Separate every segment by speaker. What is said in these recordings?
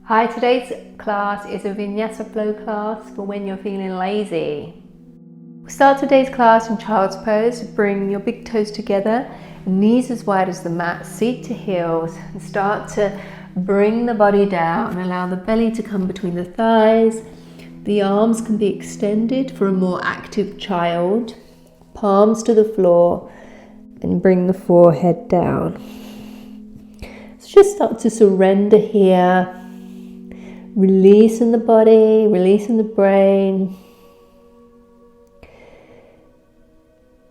Speaker 1: Hi, today's class is a Vinyasa flow class for when you're feeling lazy. We'll start today's class in child's pose. Bring your big toes together, knees as wide as the mat, seat to heels, and start to bring the body down. Allow the belly to come between the thighs. The arms can be extended for a more active child. Palms to the floor, and bring the forehead down. So just start to surrender here. Releasing the body, releasing the brain.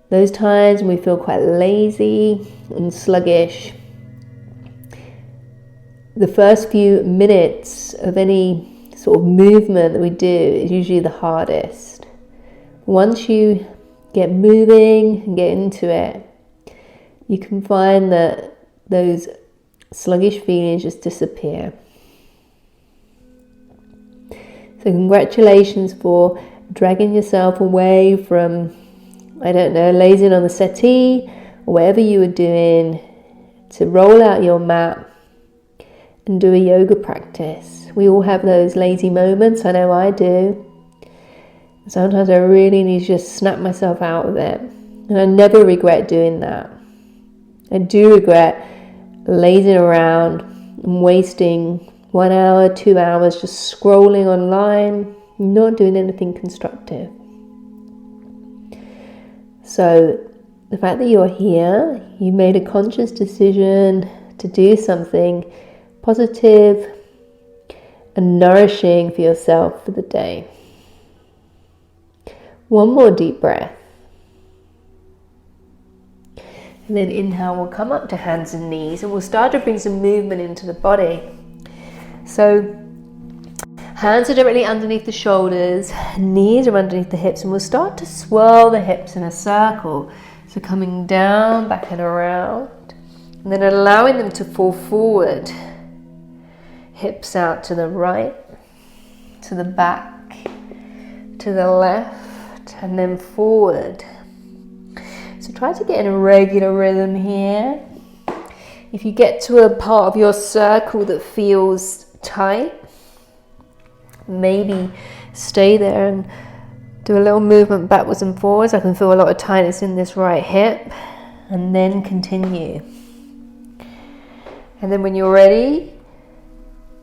Speaker 1: Those times when we feel quite lazy and sluggish, the first few minutes of any sort of movement that we do is usually the hardest. Once you get moving and get into it, you can find that those sluggish feelings just disappear. So congratulations for dragging yourself away from, lazing on the settee or whatever you were doing, to roll out your mat and do a yoga practice. We all have those lazy moments, I know I do. Sometimes I really need to just snap myself out of it. And I never regret doing that. I do regret lazing around and wasting 1 hour, 2 hours just scrolling online, not doing anything constructive. So the fact that you're here, you made a conscious decision to do something positive and nourishing for yourself for the day. One more deep breath. And then inhale, we'll come up to hands and knees, and we'll start to bring some movement into the body. So hands are directly underneath the shoulders, knees are underneath the hips, and we'll start to swirl the hips in a circle. So coming down, back and around, and then allowing them to fall forward. Hips out to the right, to the back, to the left, and then forward. So try to get in a regular rhythm here. If you get to a part of your circle that feels tight, maybe stay there and do a little movement backwards and forwards. I can feel a lot of tightness in this right hip, and then continue. And then when you're ready,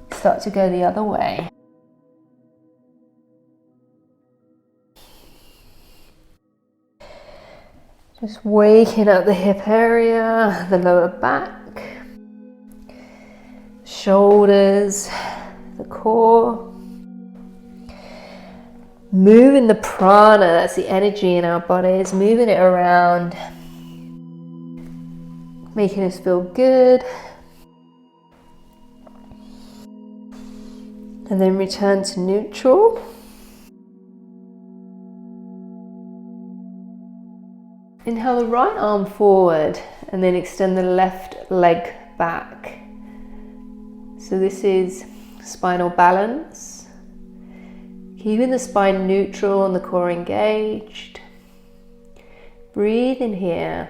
Speaker 1: start to go the other way. Just waking up the hip area, the lower back, shoulders, the core. Moving the prana, that's the energy in our bodies, moving it around, making us feel good. And then return to neutral. Inhale the right arm forward and then extend the left leg back. So this is spinal balance. Keeping the spine neutral and the core engaged. Breathe in here.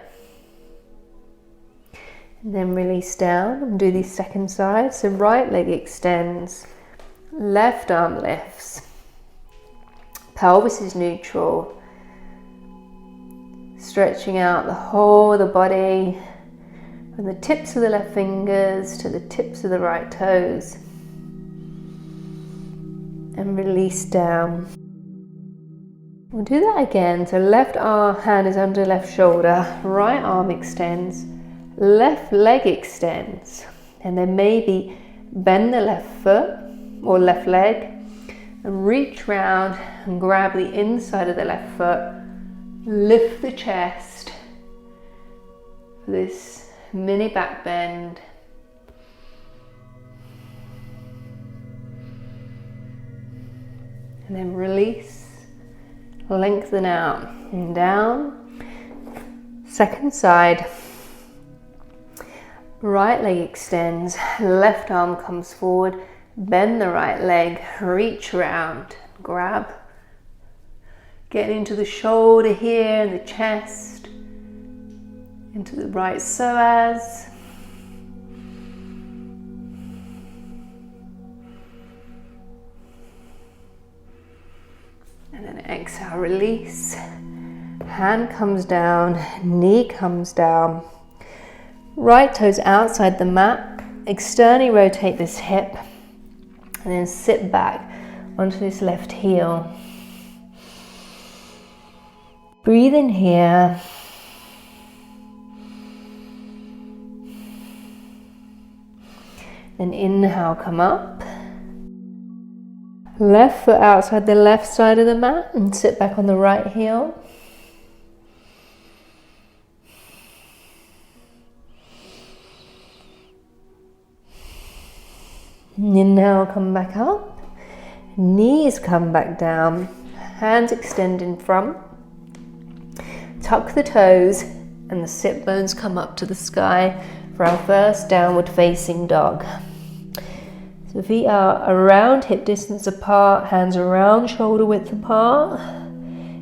Speaker 1: And then release down and do the second side. So right leg extends, left arm lifts. Pelvis is neutral. Stretching out the whole of the body, from the tips of the left fingers to the tips of the right toes. And release down. We'll do that again. So left hand is under left shoulder, right arm extends, left leg extends, and then maybe bend the left foot or left leg and reach round and grab the inside of the left foot. Lift the chest for this mini back bend. And then release, lengthen out and down. Second side. Right leg extends, left arm comes forward, bend the right leg, reach around, grab. Getting into the shoulder here, the chest, into the right psoas. And then exhale, release. Hand comes down, knee comes down. Right toes outside the mat. Externally rotate this hip. And then sit back onto this left heel. Breathe in here. Then inhale, come up. Left foot outside the left side of the mat and sit back on the right heel. Inhale, come back up. Knees come back down. Hands extend in front. Tuck the toes and the sit bones come up to the sky for our first downward facing dog. So feet are around hip distance apart, hands around shoulder width apart.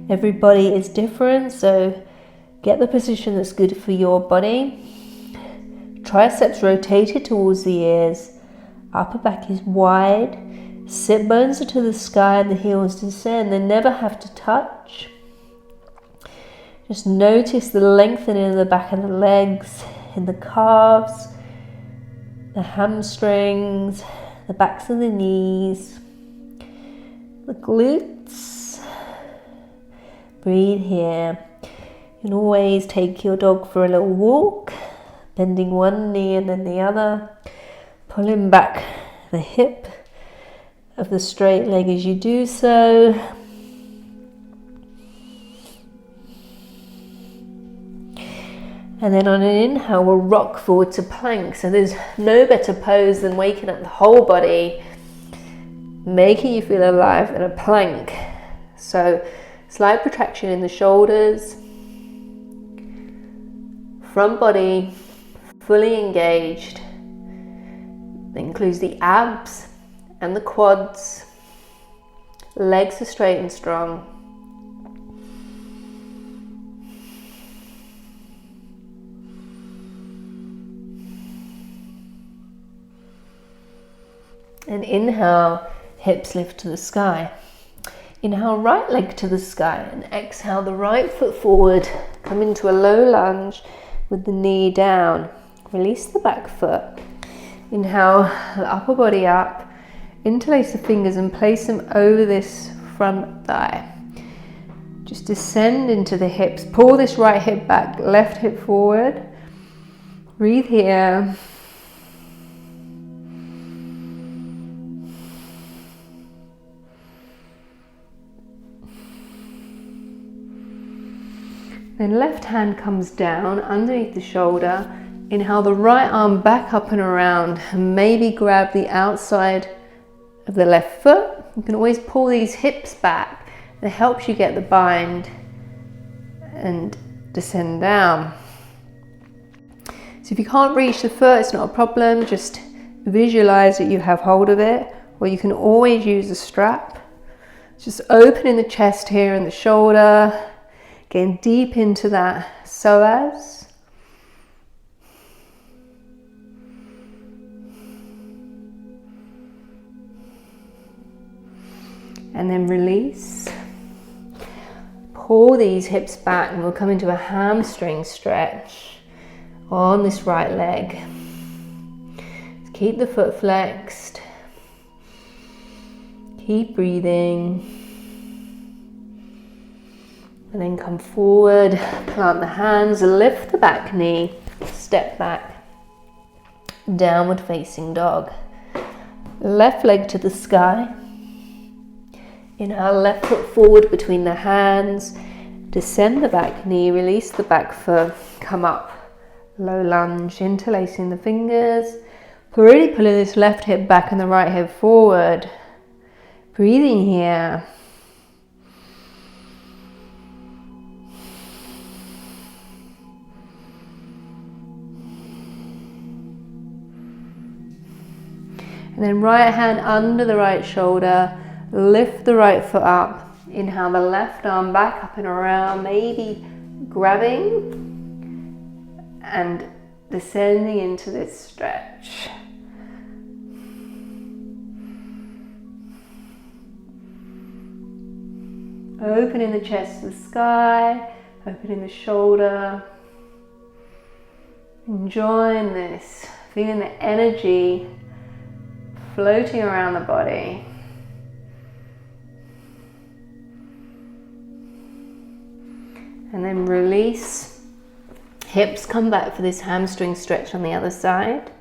Speaker 1: Everybody is different, so get the position that's good for your body. Triceps rotated towards the ears. Upper back is wide. Sit bones are to the sky and the heels descend. They never have to touch. Just notice the lengthening of the back of the legs, in the calves, the hamstrings, the backs of the knees, the glutes. Breathe here. You can always take your dog for a little walk, bending one knee and then the other, pulling back the hip of the straight leg as you do so. And then on an inhale, we'll rock forward to plank. So there's no better pose than waking up the whole body, making you feel alive in a plank. So slight protraction in the shoulders, front body fully engaged. That includes the abs and the quads. Legs are straight and strong. And inhale, hips lift to the sky. Inhale, right leg to the sky, and exhale the right foot forward. Come into a low lunge with the knee down. Release the back foot. Inhale, the upper body up. Interlace the fingers and place them over this front thigh. Just descend into the hips. Pull this right hip back, left hip forward. Breathe here. Then left hand comes down underneath the shoulder. Inhale the right arm back up and around, and maybe grab the outside of the left foot. You can always pull these hips back. That helps you get the bind and descend down. So if you can't reach the foot, it's not a problem. Just visualize that you have hold of it, or you can always use a strap. Just opening the chest here and the shoulder. Getting deep into that psoas. And then release. Pull these hips back and we'll come into a hamstring stretch on this right leg. Keep the foot flexed. Keep breathing. And then come forward, plant the hands, lift the back knee, step back, downward facing dog. Left leg to the sky. Inhale, left foot forward between the hands, descend the back knee, release the back foot, come up, low lunge, interlacing the fingers, really pulling this left hip back and the right hip forward. Breathing here. And then right hand under the right shoulder, lift the right foot up. Inhale the left arm back up and around, maybe grabbing and descending into this stretch. Opening the chest to the sky, opening the shoulder. Enjoying this, feeling the energy floating around the body. And then release. Hips come back for this hamstring stretch on the other side.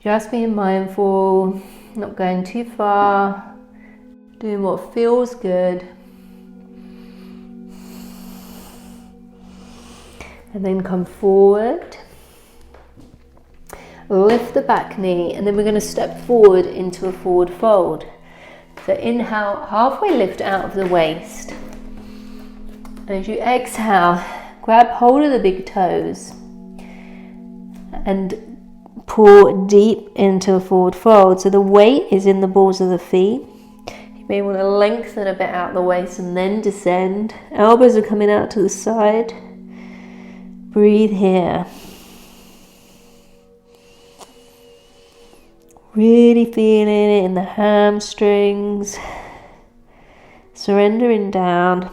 Speaker 1: Just being mindful, not going too far, doing what feels good. And then come forward. Lift the back knee, and then we're going to step forward into a forward fold. So inhale, halfway lift out of the waist. And as you exhale, grab hold of the big toes and pull deep into a forward fold. So the weight is in the balls of the feet. You may want to lengthen a bit out the waist and then descend. Elbows are coming out to the side. Breathe here. Really feeling it in the hamstrings. Surrendering down.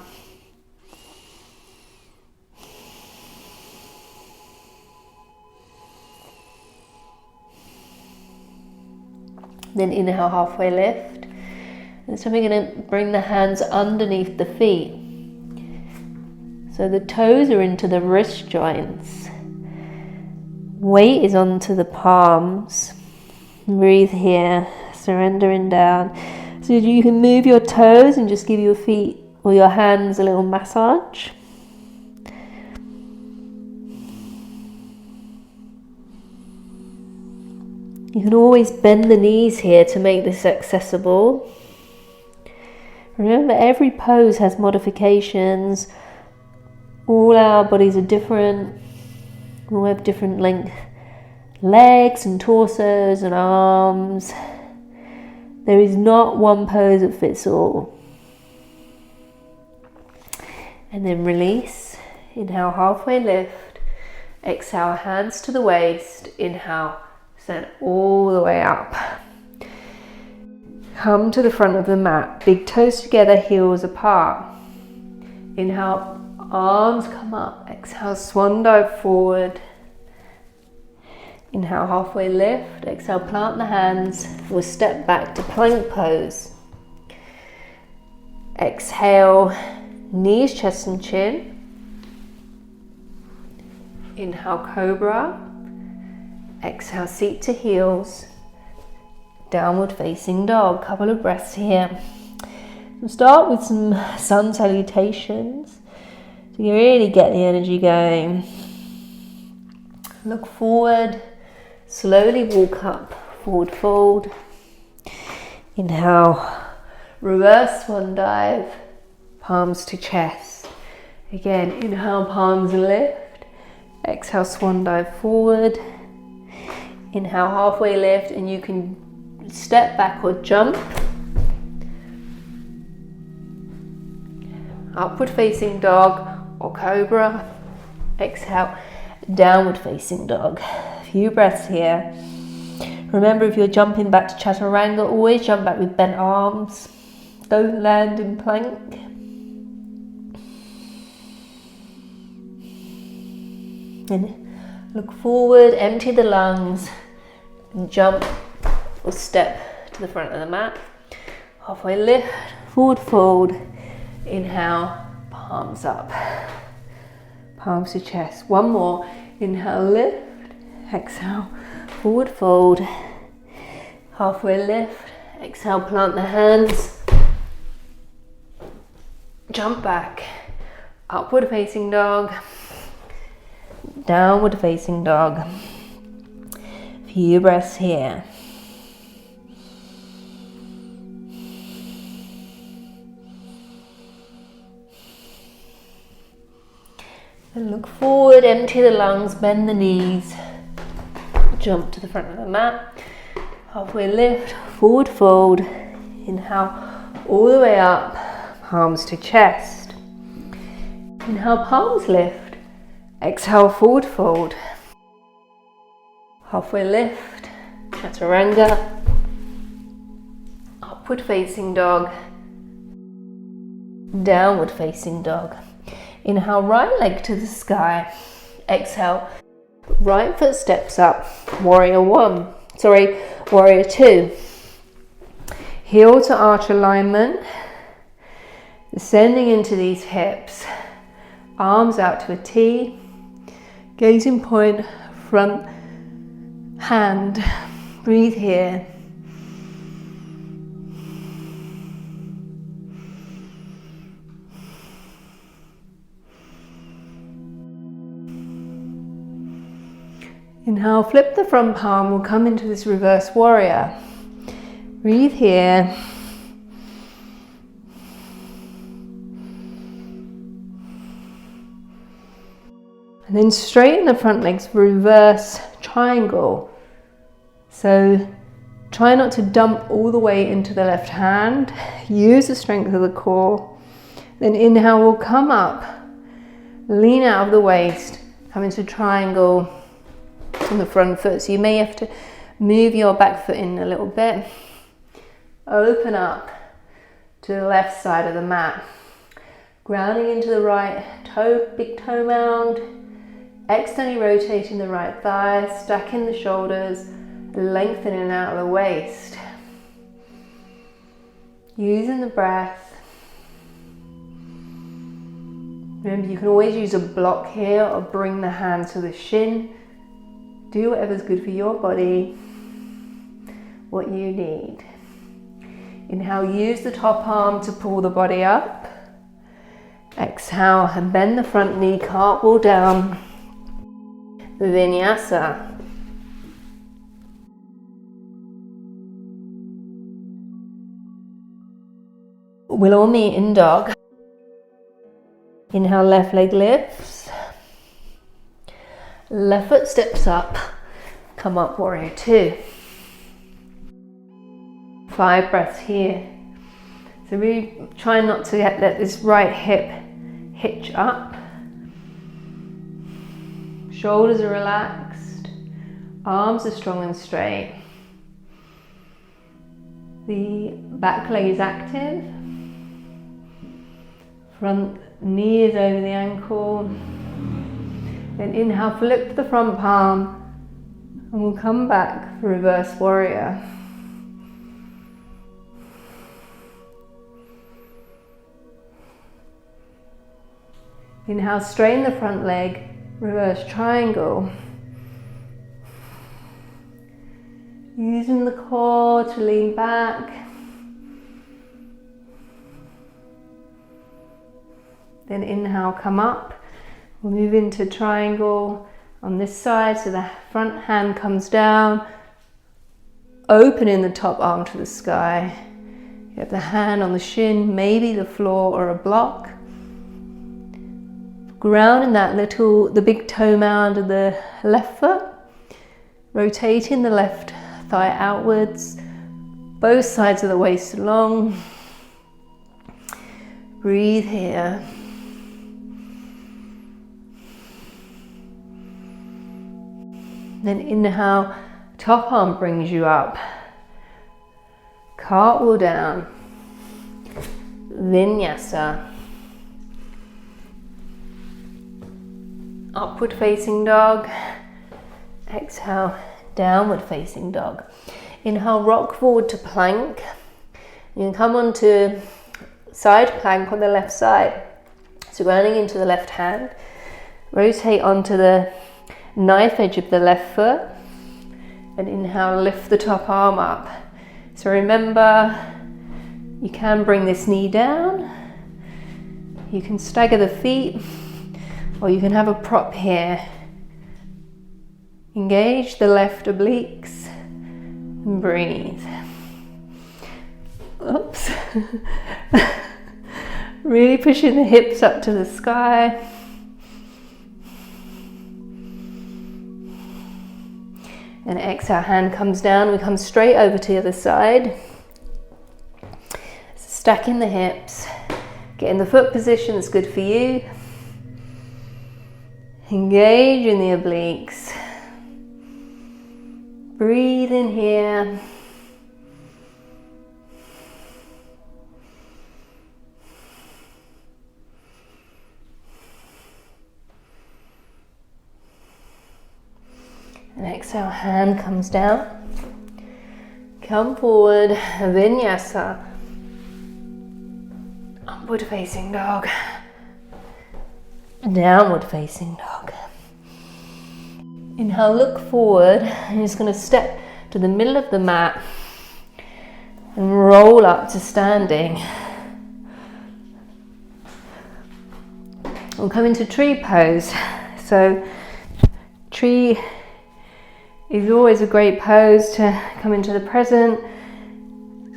Speaker 1: Then inhale, halfway lift. And so we're going to bring the hands underneath the feet. So the toes are into the wrist joints. Weight is onto the palms. Breathe here, surrendering down. So you can move your toes and just give your feet or your hands a little massage. You can always bend the knees here to make this accessible. Remember, every pose has modifications. All our bodies are different. We all have different length legs and torsos and arms. There is not one pose that fits all. And then release. Inhale, halfway lift. Exhale, hands to the waist. Inhale, send all the way up. Come to the front of the mat. Big toes together, heels apart. Inhale, arms come up. Exhale, swan dive forward. Inhale, halfway lift. Exhale, plant the hands. We'll step back to plank pose. Exhale, knees, chest and chin. Inhale, cobra. Exhale, seat to heels. Downward facing dog. Couple of breaths here. We'll start with some sun salutations. So you really get the energy going. Look forward. Slowly walk up. Forward fold. Inhale. Reverse swan dive. Palms to chest. Again, inhale, palms lift. Exhale, swan dive forward. Inhale, halfway lift, and you can step back or jump. Upward facing dog or cobra. Exhale, downward facing dog. A few breaths here. Remember, if you're jumping back to chaturanga, always jump back with bent arms. Don't land in plank. And look forward, empty the lungs, and jump or step to the front of the mat. Halfway lift, forward fold. Inhale, palms up. Palms to chest. One more. Inhale, lift. Exhale, forward fold. Halfway lift. Exhale, plant the hands. Jump back. Upward facing dog. Downward facing dog. Few breaths here. And look forward, empty the lungs, bend the knees. Jump to the front of the mat. Halfway lift, forward fold. Inhale, all the way up, palms to chest. Inhale, palms lift. Exhale, forward fold. Halfway lift. chaturanga, upward facing dog, downward facing dog. Inhale, right leg to the sky. Exhale, right foot steps up, warrior two. Heel to arch alignment, descending into these hips, arms out to a T, gazing point, front hand. Breathe here. Inhale, flip the front palm, we'll come into this reverse warrior. Breathe here. And then straighten the front legs, reverse triangle. So try not to dump all the way into the left hand. Use the strength of the core. Then inhale, we'll come up, lean out of the waist, come into triangle on the front foot. So you may have to move your back foot in a little bit. Open up to the left side of the mat. Grounding into the right toe, big toe mound. Externally rotating the right thigh, stacking the shoulders, lengthening out of the waist. Using the breath. Remember, you can always use a block here or bring the hand to the shin. Do whatever's good for your body, what you need. Inhale, use the top arm to pull the body up. Exhale and bend the front knee, cartwheel down. Vinyasa. We'll all meet in dog. Inhale, left leg lifts. Left foot steps up, come up, warrior two. 5 breaths here. So really try not to let this right hip hitch up. Shoulders are relaxed, arms are strong and straight. The back leg is active. Front knee is over the ankle. Then inhale, flip the front palm, and we'll come back for reverse warrior. Inhale, straighten the front leg, reverse triangle. Using the core to lean back. Then inhale, come up. We'll move into triangle on this side, so the front hand comes down, opening the top arm to the sky. You have the hand on the shin, maybe the floor or a block. Grounding the big toe mound of the left foot, rotating the left thigh outwards, both sides of the waist long. Breathe here. Then inhale, top arm brings you up. Cartwheel down. Vinyasa. Upward facing dog. Exhale, downward facing dog. Inhale, rock forward to plank. You can come onto side plank on the left side. So grounding into the left hand. Rotate onto the knife edge of the left foot, and inhale, lift the top arm up. So remember, you can bring this knee down, you can stagger the feet, or you can have a prop here. Engage the left obliques and breathe. Oops. Really pushing the hips up to the sky. And exhale, hand comes down, we come straight over to the other side. Stacking the hips, get in the foot position that's good for you. Engage in the obliques. Breathe in here. And exhale, hand comes down. Come forward, Vinyasa. Upward facing dog. Downward facing dog. Inhale, look forward. You're just going to step to the middle of the mat and roll up to standing. We'll come into tree pose. So tree is always a great pose to come into the present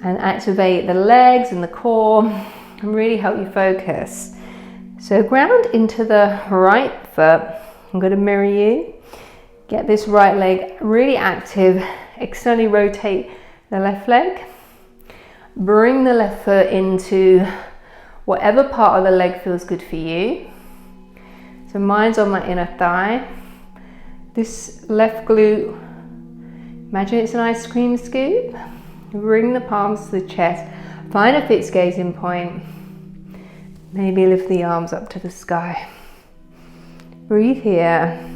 Speaker 1: and activate the legs and the core and really help you focus. So ground into the right foot. I'm going to mirror you. Get this right leg really active. Externally rotate the left leg. Bring the left foot into whatever part of the leg feels good for you. So mine's on my inner thigh. This left glute, imagine it's an ice cream scoop. Bring the palms to the chest. Find a fixed gazing point. Maybe lift the arms up to the sky. Breathe here.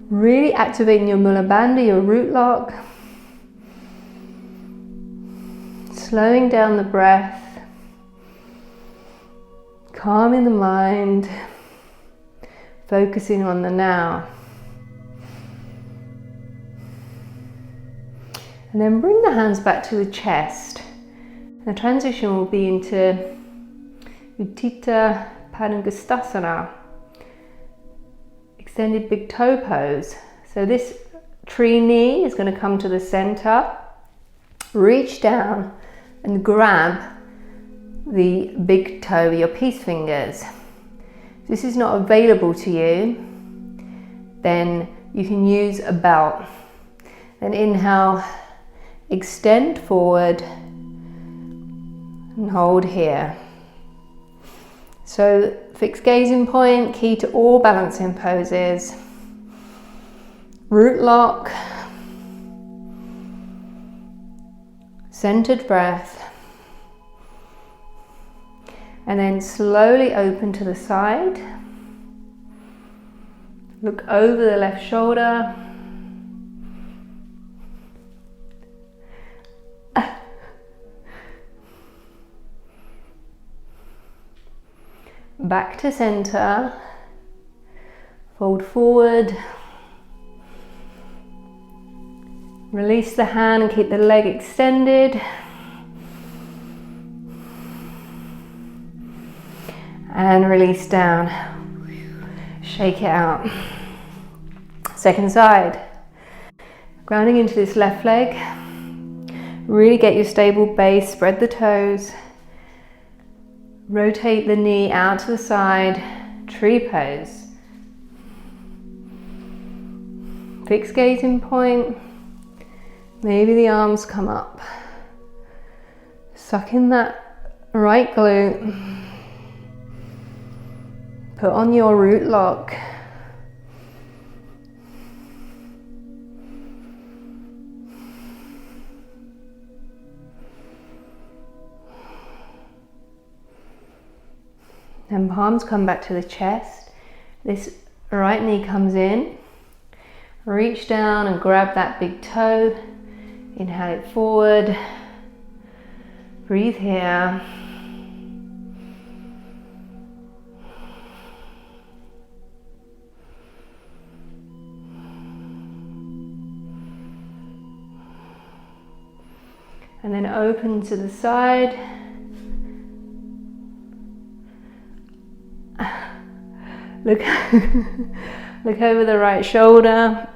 Speaker 1: Really activating your Mula Bandha, your root lock. Slowing down the breath. Calming the mind. Focusing on the now. And then bring the hands back to the chest. The transition will be into Utthita Padangusthasana, extended big toe pose. So this tree knee is going to come to the center. Reach down and grab the big toe with your peace fingers. If this is not available to you, then you can use a belt. Then inhale, extend forward and hold here. So fixed gazing point, key to all balancing poses. Root lock, centered breath, and then slowly open to the side. Look over the left shoulder. Back to center, fold forward, release the hand and keep the leg extended, and release down, shake it out. Second side, grounding into this left leg, really get your stable base, spread the toes. Rotate the knee out to the side, tree pose. Fixed gazing point, maybe the arms come up. Suck in that right glute. Put on your root lock. Then palms come back to the chest. This right knee comes in. Reach down and grab that big toe. Inhale it forward. Breathe here. And then open to the side. Look, look over the right shoulder.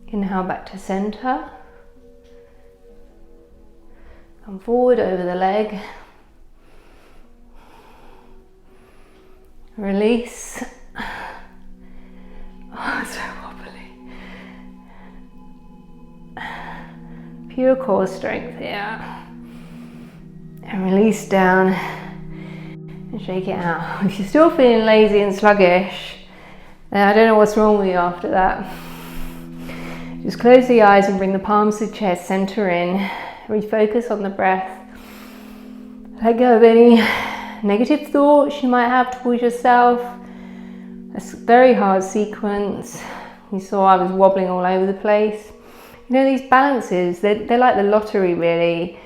Speaker 1: Inhale back to center. Come forward over the leg. Release. Oh, so wobbly. Pure core strength here. And release down and shake it out. If you're still feeling lazy and sluggish, then I don't know what's wrong with you after that. Just close the eyes and bring the palms to the chest, center in, refocus on the breath. Let go of any negative thoughts you might have towards yourself. It's a very hard sequence. You saw I was wobbling all over the place. You know, these balances, they're like the lottery really.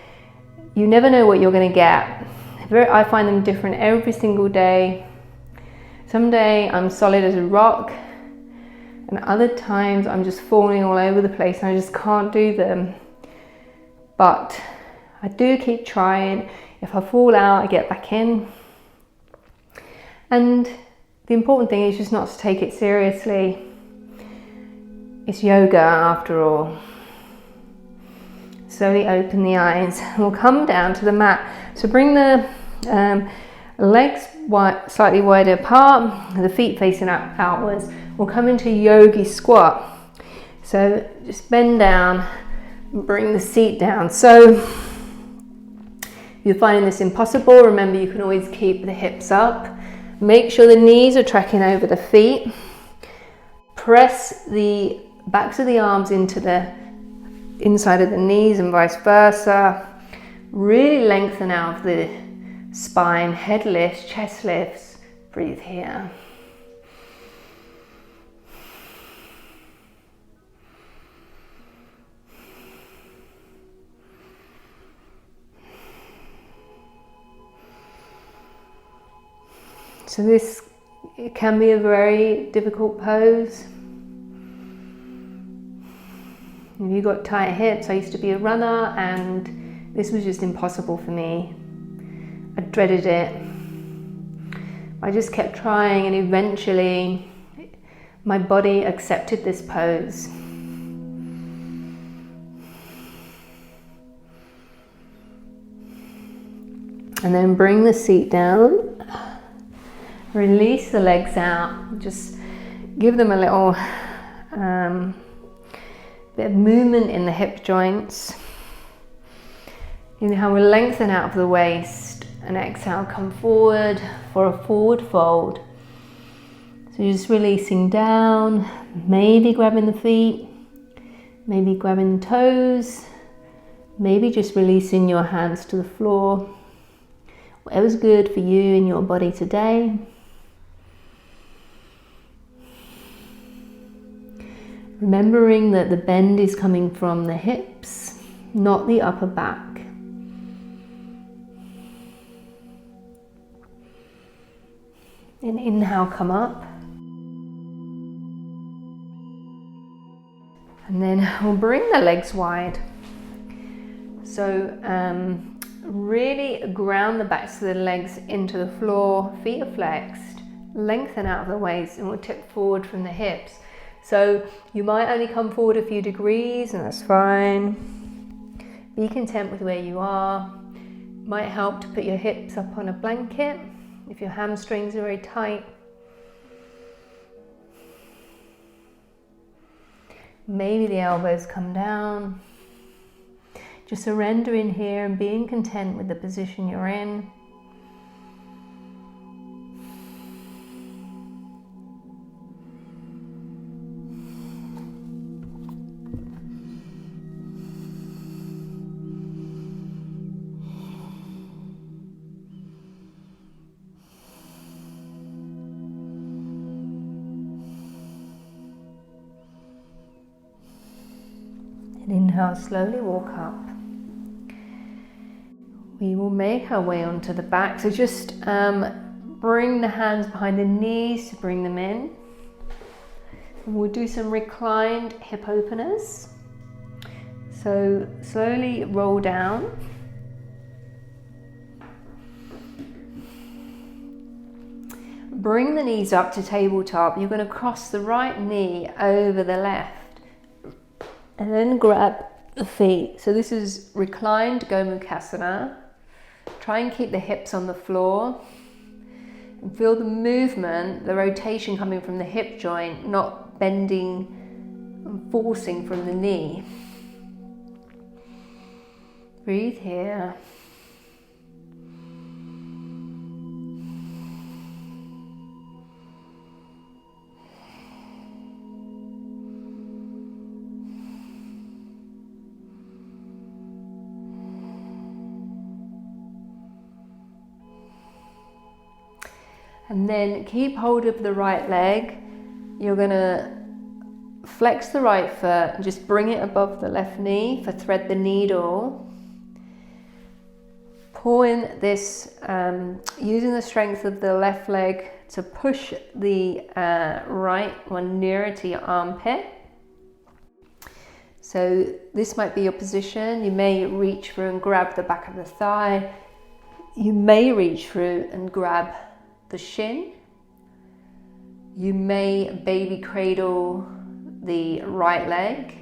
Speaker 1: You never know what you're going to get. I find them different every single day. Some day I'm solid as a rock, and other times I'm just falling all over the place and I just can't do them. But I do keep trying. If I fall out, I get back in. And the important thing is just not to take it seriously. It's yoga after all. Slowly open the eyes. We'll come down to the mat. So bring the legs slightly wider apart, the feet facing outwards. We'll come into yogi squat. So just bend down, bring the seat down. So if you're finding this impossible, remember you can always keep the hips up. Make sure the knees are tracking over the feet. Press the backs of the arms into the inside of the knees and vice versa. Really lengthen out of the spine, head lifts, chest lifts. Breathe here. So this can be a very difficult pose. If you've got tight hips, I used to be a runner and this was just impossible for me. I dreaded it. I just kept trying and eventually my body accepted this pose. And then bring the seat down. Release the legs out. Just give them a little bit of movement in the hip joints. Inhale, we'll lengthen out of the waist and exhale, come forward for a forward fold. So you're just releasing down, maybe grabbing the feet, maybe grabbing the toes, maybe just releasing your hands to the floor. Whatever's good for you in your body today. Remembering that the bend is coming from the hips, not the upper back. And inhale, come up. And then we'll bring the legs wide. So really ground the backs of the legs into the floor, feet are flexed, lengthen out of the waist, and we'll tip forward from the hips. So you might only come forward a few degrees, and that's fine. Be content with where you are. Might help to put your hips up on a blanket if your hamstrings are very tight. Maybe the elbows come down. Just surrendering here and being content with the position you're in. And inhale, slowly walk up. We will make our way onto the back. So just bring the hands behind the knees to bring them in. And we'll do some reclined hip openers. So slowly roll down. Bring the knees up to tabletop. You're going to cross the right knee over the left. And then grab the feet. So this is reclined Gomukhasana. Try and keep the hips on the floor. And feel the movement, the rotation coming from the hip joint, not bending and forcing from the knee. Breathe here. And then keep hold of the right leg. You're going to flex the right foot and just bring it above the left knee for thread the needle. Pull in this, using the strength of the left leg to push the right one nearer to your armpit. So this might be your position. You may reach through and grab the back of the thigh. You may reach through and grab the shin. You may baby cradle the right leg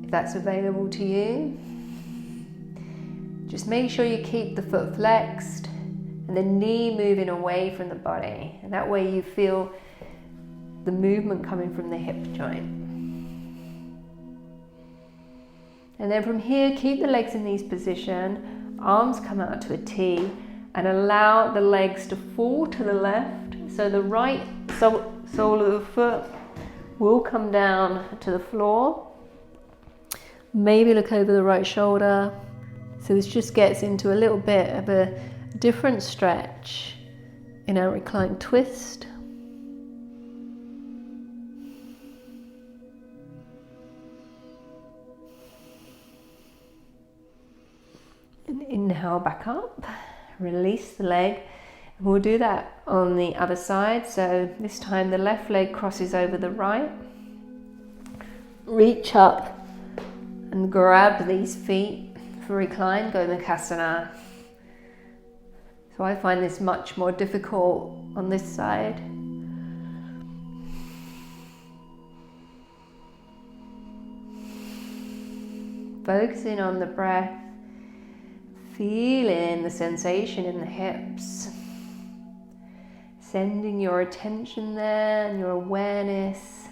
Speaker 1: if that's available to you. Just make sure you keep the foot flexed and the knee moving away from the body, and that way you feel the movement coming from the hip joint. And then from here, keep the legs in this position, arms come out to a T, and allow the legs to fall to the left, so the right sole of the foot will come down to the floor. Maybe look over the right shoulder. So this just gets into a little bit of a different stretch in our reclined twist. And inhale back up. Release the leg, and we'll do that on the other side. So this time the left leg crosses over the right. Reach up and grab these feet for recline, Gomukhasana. So I find this much more difficult on this side. Focusing on the breath. Feeling the sensation in the hips. Sending your attention there and your awareness.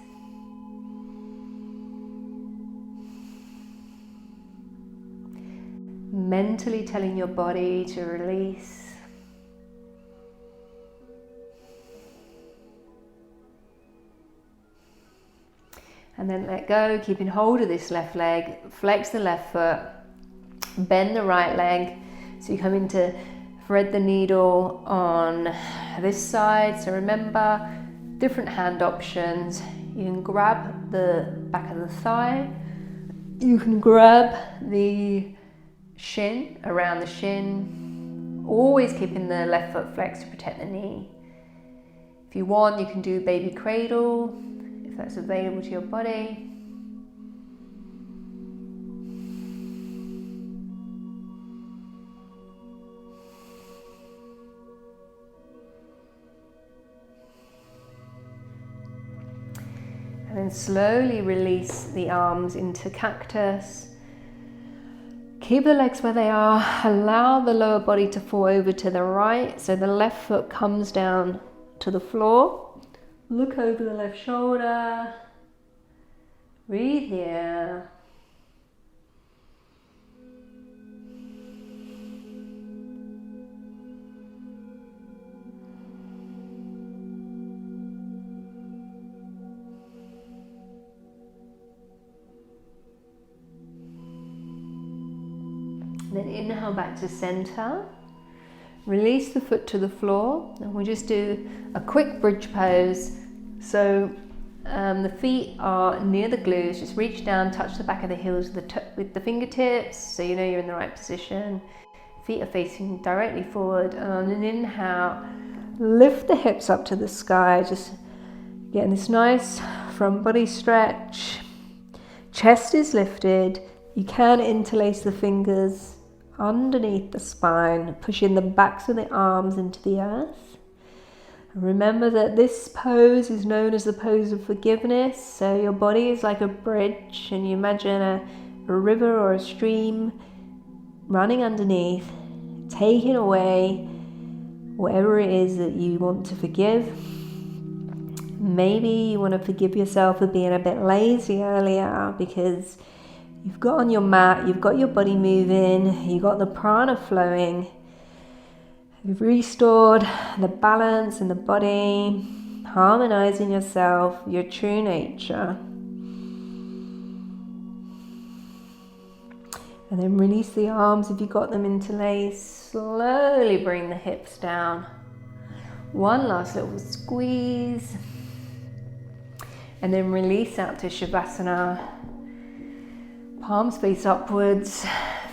Speaker 1: Mentally telling your body to release. And then let go, keeping hold of this left leg. Flex the left foot. Bend the right leg, so you come into thread the needle on this side. So remember, different hand options. You can grab the back of the thigh, you can grab the shin, around the shin, always keeping the left foot flexed to protect the knee. If you want, you can do baby cradle, if that's available to your body. And then slowly release the arms into cactus. Keep the legs where they are. Allow the lower body to fall over to the right, so the left foot comes down to the floor. Look over the left shoulder. Breathe here. Then inhale back to center. Release the foot to the floor, and we'll just do a quick bridge pose. So the feet are near the glutes. Just reach down, touch the back of the heels with the fingertips, so you know you're in the right position. Feet are facing directly forward. And on an inhale, lift the hips up to the sky. Just getting this nice front body stretch. Chest is lifted. You can interlace the fingers underneath the spine, pushing the backs of the arms into the earth. Remember that this pose is known as the pose of forgiveness. So your body is like a bridge, and you imagine a river or a stream running underneath, taking away whatever it is that you want to forgive. Maybe you want to forgive yourself for being a bit lazy earlier because You've got on your mat, you've got your body moving, you've got the prana flowing. You've restored the balance in the body, harmonizing yourself, your true nature. And then release the arms if you've got them interlaced. Slowly bring the hips down. One last little squeeze. And then release out to Shavasana. Palms face upwards,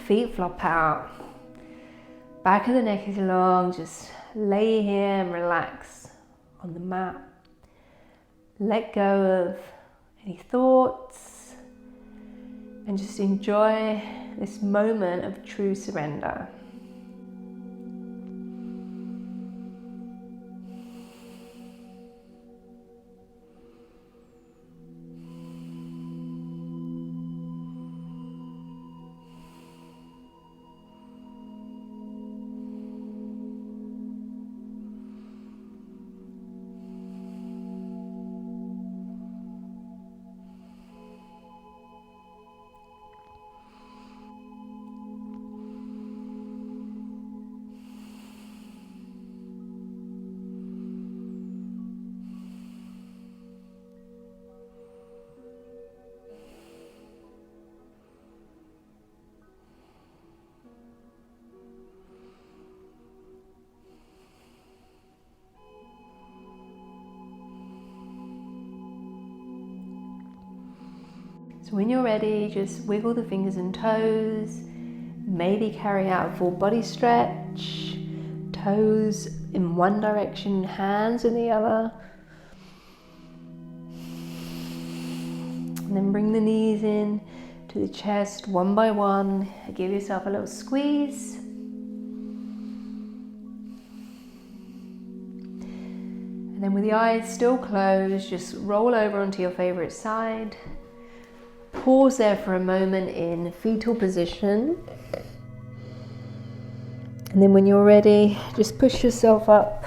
Speaker 1: feet flop out. Back of the neck is long, just lay here and relax on the mat. Let go of any thoughts and just enjoy this moment of true surrender. So when you're ready, just wiggle the fingers and toes, maybe carry out a full body stretch, toes in one direction, hands in the other. And then bring the knees in to the chest one by one. Give yourself a little squeeze. And then with the eyes still closed, just roll over onto your favorite side. Pause there for a moment in fetal position. And then when you're ready, just push yourself up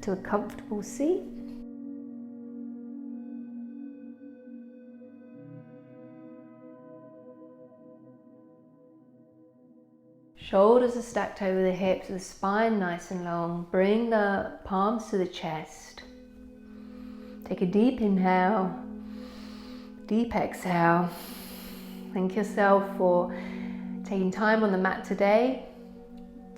Speaker 1: to a comfortable seat. Shoulders are stacked over the hips, the spine nice and long. Bring the palms to the chest. Take a deep inhale. Deep exhale. Thank yourself for taking time on the mat today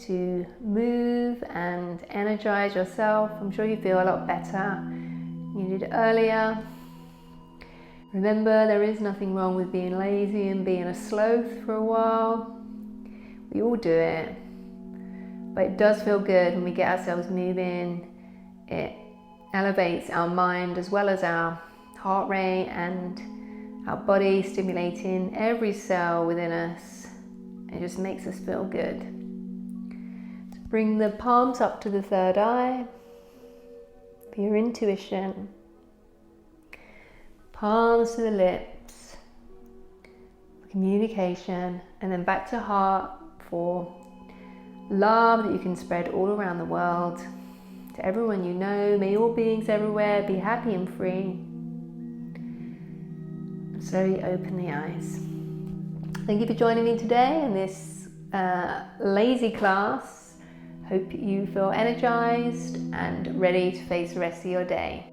Speaker 1: to move and energize yourself. I'm sure you feel a lot better than you did earlier. Remember, there is nothing wrong with being lazy and being a sloth for a while. We all do it. But it does feel good when we get ourselves moving. It elevates our mind as well as our heart rate and our body, stimulating every cell within us. It just makes us feel good. So bring the palms up to the third eye for your intuition. Palms to the lips for communication, and then back to heart for love that you can spread all around the world. To everyone you know, may all beings everywhere be happy and free. Slowly open the eyes. Thank you for joining me today in this lazy class. Hope you feel energized and ready to face the rest of your day.